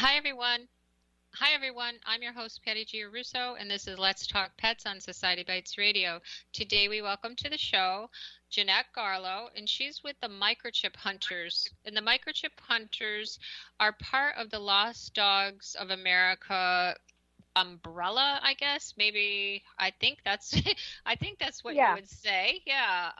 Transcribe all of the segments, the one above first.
Hi, everyone. Hi, everyone. I'm your host, Patty G. Russo, and this is Let's Talk Pets on Society Bites Radio. Today, we welcome to the show Jeanette Garlow, and she's with the Microchip Hunters. And the Microchip Hunters are part of the Lost Dogs of America umbrella, I guess. Maybe I think that's I think that's what you Yeah. would say. Yeah.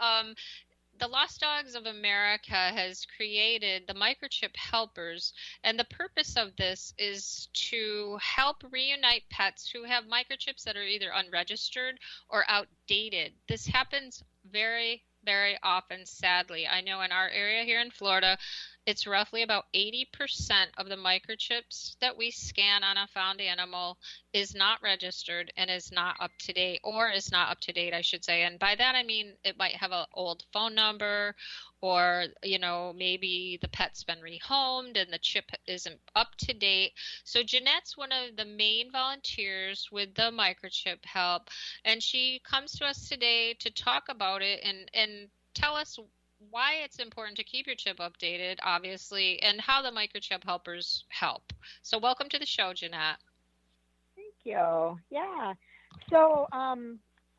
The Lost Dogs of America has created the microchip helpers, and the purpose of this is to help reunite pets who have microchips that are either unregistered or outdated. This happens very often, sadly. I know in our area here in Florida, it's roughly about 80% of the microchips that we scan on a found animal is not registered and is not up to date, or is not up to date, I should say. And by that, I mean it might have an old phone number, or, maybe the pet's been rehomed and the chip isn't up to date. So Jeanette's one of the main volunteers with the microchip help, and she comes to us today to talk about it and tell us why it's important to keep your chip updated, obviously, and how the microchip helpers help. So welcome to the show, Jeanette. Thank you. Yeah. So,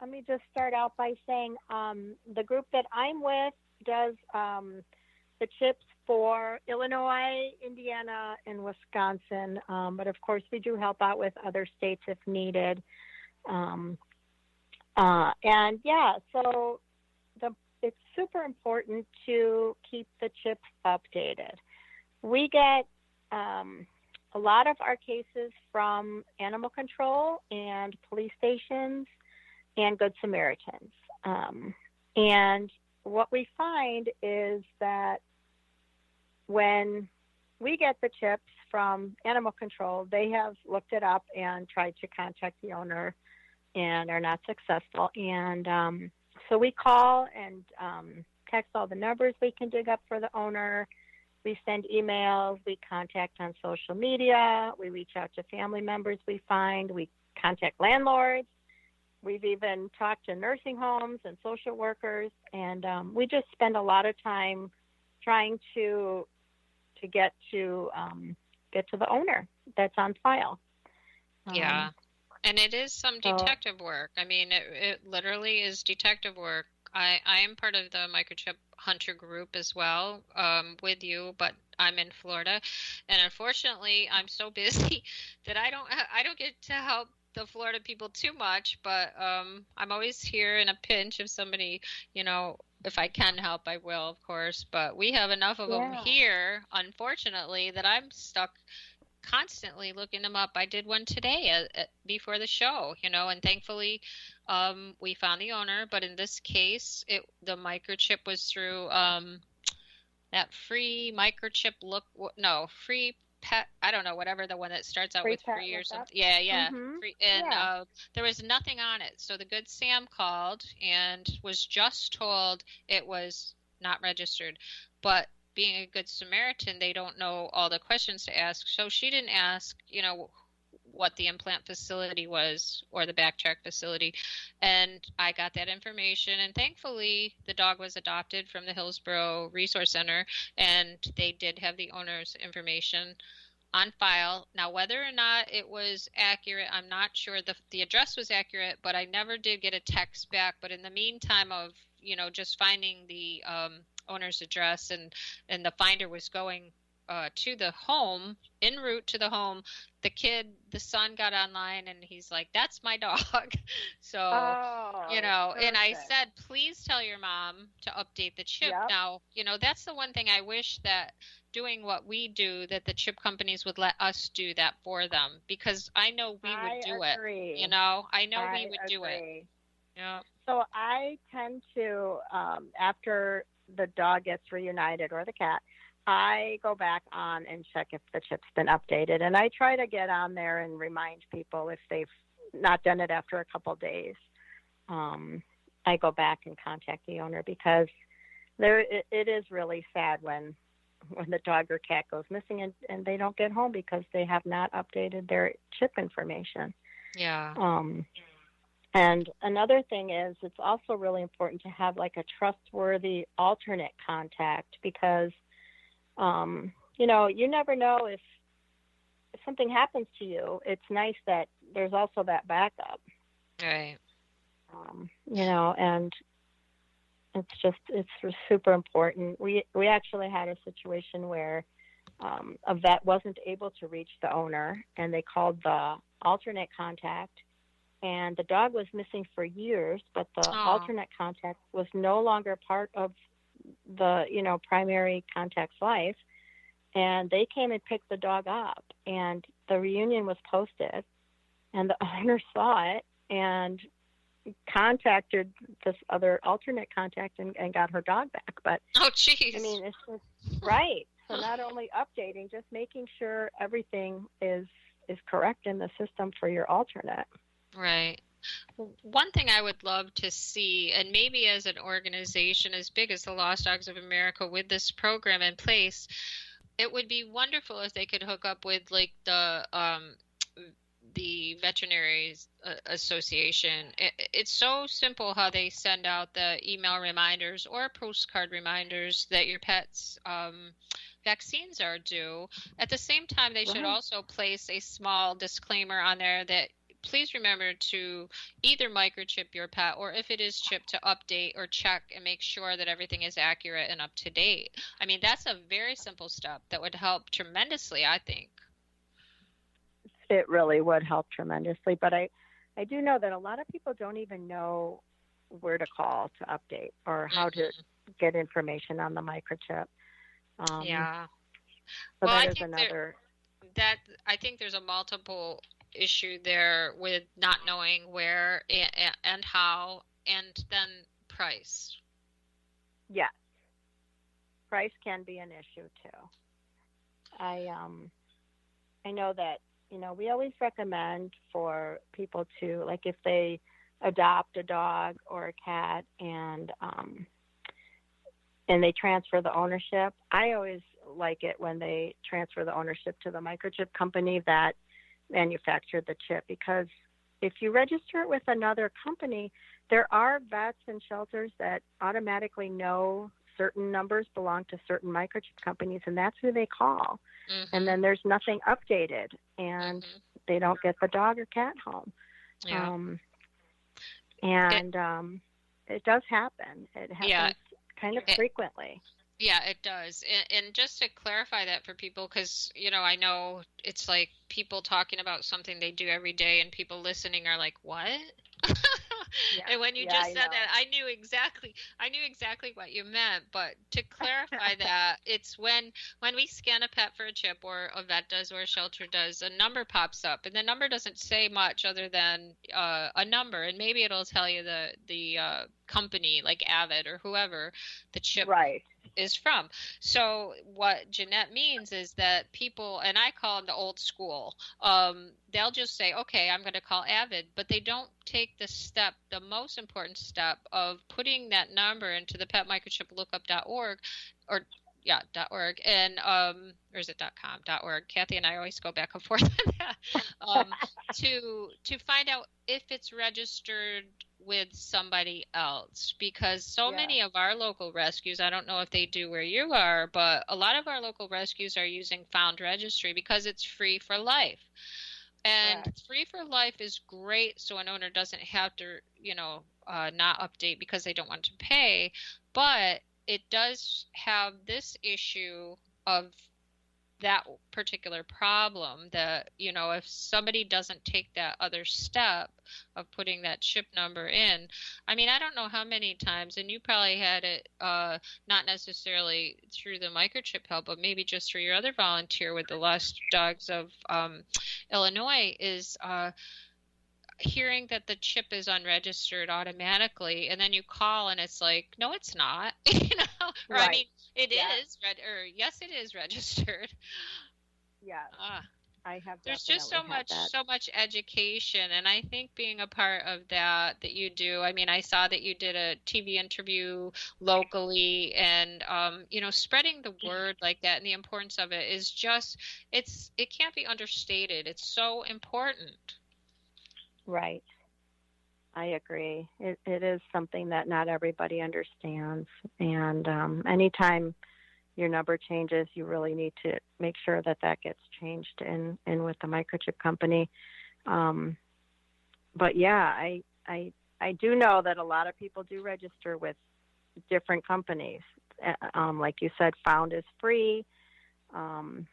let me just start out by saying the group that I'm with does the chips for Illinois, Indiana, and Wisconsin. But of course, we do help out with other states if needed. Um, and yeah, so it's super important to keep the chips updated. We get a lot of our cases from animal control and police stations and Good Samaritans. And what we find is that when we get the chips from animal control, they have looked it up and tried to contact the owner and are not successful. And so we call and text all the numbers we can dig up for the owner. We send emails, we contact on social media, we reach out to family members we find, we contact landlords. We've even talked to nursing homes and social workers, and we just spend a lot of time trying to get to the owner that's on file. Yeah. Um, And it is some so detective work. I mean, it literally is detective work. I am part of the microchip hunter group as well, with you, but I'm in Florida, and unfortunately, I'm so busy that I don't get to help the Florida people too much. But I'm always here in a pinch if somebody, if I can help, I will, of course. But we have enough of them yeah, here, unfortunately, that I'm stuck constantly looking them up. I did one today before the show, and thankfully we found the owner. But in this case, the microchip was through that free microchip look. No, free pet. I don't know, whatever the one that starts out free with pet free or lookup. something. Yeah, yeah, Mm-hmm. free. And Yeah. there was nothing on it. So the good Sam called and was just told it was not registered. But being a good Samaritan, they don't know all the questions to ask. So she didn't ask, what the implant facility was or the backtrack facility. And I got that information. And thankfully, the dog was adopted from the Hillsborough Resource Center, and they did have the owner's information on file. Now, whether or not it was accurate, I'm not sure. The address was accurate, but I never did get a text back. But in the meantime of, just finding the owner's address, and the finder was going to the home, en route to the home, the son got online and he's like, "That's my dog." So, Oh, and I perfect. said, "Please tell your mom to update the chip." Yep. Now, that's the one thing I wish that doing what we do, that the chip companies would let us do that for them, because I know we would I do it. agree. I know we I would do it. agree. Yeah. So I tend to, after the dog gets reunited or the cat, I go back on and check if the chip's been updated. And I try to get on there and remind people if they've not done it after a couple days. Um, I go back and contact the owner because it is really sad when the dog or cat goes missing and they don't get home because they have not updated their chip information. Yeah. Um, and another thing is, it's also really important to have like a trustworthy alternate contact because, you never know if something happens to you, it's nice that there's also that backup. Right. And it's super important. We actually had a situation where a vet wasn't able to reach the owner, and they called the alternate contact, and the dog was missing for years, but the alternate contact was no longer part of the primary contact's life, and they came and picked the dog up, and the reunion was posted, and the owner saw it and contacted this other alternate contact and got her dog back. But oh, jeez. I mean, it's just right. So not only updating, just making sure everything is correct in the system for your alternate. Right. One thing I would love to see, and maybe as an organization as big as the Lost Dogs of America with this program in place, it would be wonderful if they could hook up with like the Veterinary Association. It's so simple how they send out the email reminders or postcard reminders that your pet's vaccines are due. At the same time, they should also place a small disclaimer on there that please remember to either microchip your pet, or if it is chipped, to update or check and make sure that everything is accurate and up to date. I mean, that's a very simple step that would help tremendously, I think. It really would help tremendously. But I do know that a lot of people don't even know where to call to update or how to get information on the microchip. Yeah. So well, that is another. I think there's a multiple issue there with not knowing where and how, and then price. Yes. Price can be an issue too. I know that, we always recommend for people to, like, if they adopt a dog or a cat and they transfer the ownership, I always like it when they transfer the ownership to the microchip company that manufactured the chip, because if you register it with another company, there are vets and shelters that automatically know certain numbers belong to certain microchip companies, and that's who they call. And then there's nothing updated, and they don't get the dog or cat home. Yeah. It does happen. It happens kind of frequently. Yeah, it does. And just to clarify that for people, because, I know it's like people talking about something they do every day and people listening are like, what? And when you just said that, I knew exactly what you meant. But to clarify that, it's when we scan a pet for a chip, or a vet does or a shelter does, a number pops up, and the number doesn't say much other than a number, and maybe it'll tell you the company, like Avid or whoever the chip is from. So what Jeanette means is that people, and I call them the old school, they'll just say, okay, I'm going to call Avid, but they don't take the step, the most important step of putting that number into the petmicrochiplookup.org .org, and or is it .com? .org. Kathy and I always go back and forth on that, to find out if it's registered with somebody else, because so many of our local rescues, I don't know if they do where you are, but a lot of our local rescues are using Found Registry because it's free for life. And free for life is great, so an owner doesn't have to, not update because they don't want to pay, but it does have this issue of that particular problem that, if somebody doesn't take that other step of putting that chip number in, I mean, I don't know how many times, and you probably had it not necessarily through the microchip help, but maybe just through your other volunteer with the Lost Dogs of Illinois, is hearing that the chip is unregistered automatically, and then you call and it's like, no, it's not, or I mean, it is, yes, it is registered. Yeah. I have. There's just so much education, and I think being a part of that you do. I mean, I saw that you did a TV interview locally, and spreading the word like that and the importance of it is just, it can't be understated. It's so important. Right. I agree. It is something that not everybody understands, and anytime your number changes, you really need to make sure that that gets changed in with the microchip company. Um, but yeah, I do know that a lot of people do register with different companies. Like you said, Found is free. Um,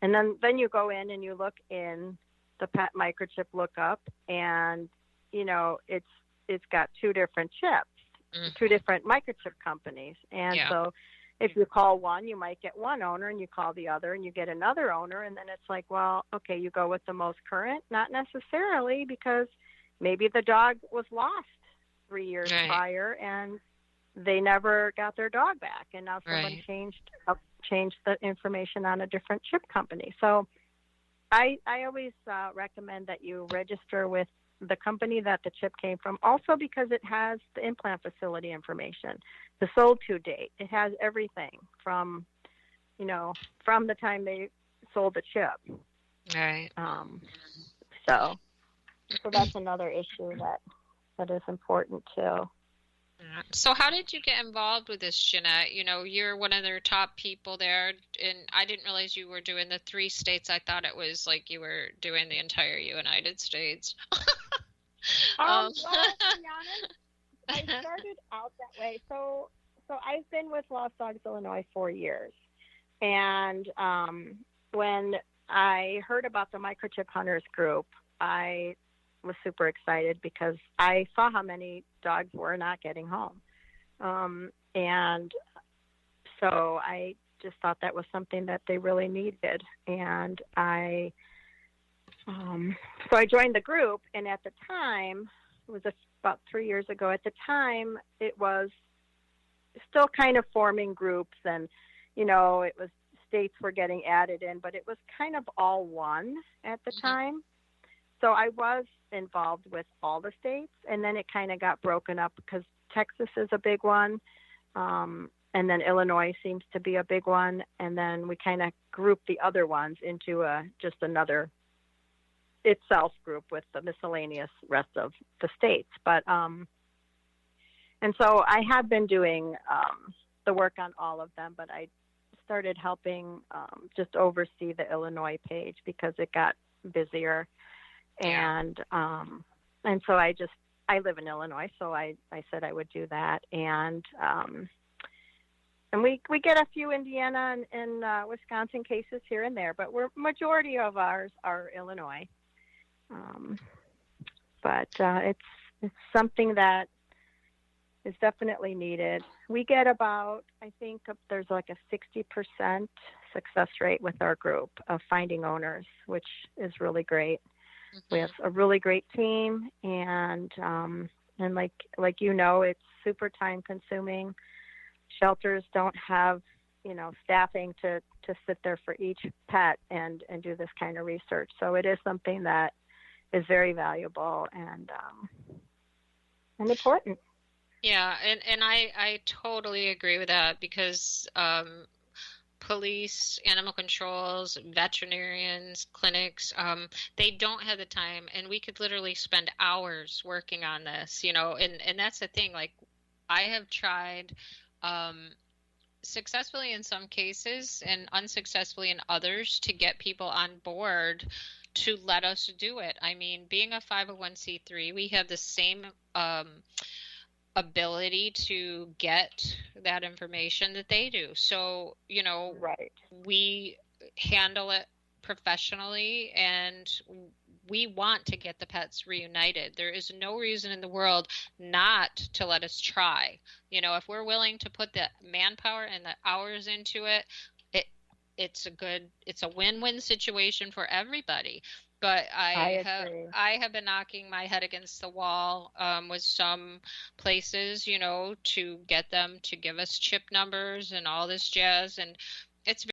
and then you go in and you look in the pet microchip lookup, and it's got two different chips, two different microchip companies. And so if you call one, you might get one owner, and you call the other and you get another owner. And then it's like, well, okay, you go with the most current? Not necessarily, because maybe the dog was lost 3 years prior and they never got their dog back. And now someone changed the information on a different chip company. So I always recommend that you register with the company that the chip came from, also because it has the implant facility information, the sold to date. It has everything from the time they sold the chip. Right. So that's another issue that is important too. So how did you get involved with this, Jeanette? You're one of their top people there, and I didn't realize you were doing the 3 states. I thought it was like you were doing the entire United States. Well, to be honest, I started out that way. So I've been with Lost Dogs Illinois 4 years, and when I heard about the Microchip Hunters group, I was super excited because I saw how many dogs were not getting home. And so I just thought that was something that they really needed. And so I joined the group, and at the time, it was about 3 years ago, at the time, it was still kind of forming groups, and, it was states were getting added in, but it was kind of all one at the time. So I was involved with all the states, and then it kind of got broken up because Texas is a big one, and then Illinois seems to be a big one, and then we kind of grouped the other ones into just another itself group with the miscellaneous rest of the states. But and so I have been doing the work on all of them, but I started helping just oversee the Illinois page because it got busier. And so I live in Illinois, so I said I would do that. And we get a few Indiana and Wisconsin cases here and there, but majority of ours are Illinois. But it's something that is definitely needed. We get about, I think there's like a 60% success rate with our group of finding owners, which is really great. We have a really great team, and like it's super time consuming. Shelters don't have staffing to sit there for each pet and do this kind of research. So it is something that is very valuable and important. Yeah, and I totally agree with that because police, animal controls, veterinarians, clinics, they don't have the time, and we could literally spend hours working on this, and that's the thing. Like, I have tried successfully in some cases and unsuccessfully in others to get people on board to let us do it. I mean, being a 501c3, we have the same ability to get that information that they do. So, we handle it professionally, and we want to get the pets reunited. There is no reason in the world not to let us try. If we're willing to put the manpower and the hours into it, it's a win-win situation for everybody. But I have been knocking my head against the wall with some places, to get them to give us chip numbers and all this jazz. And it's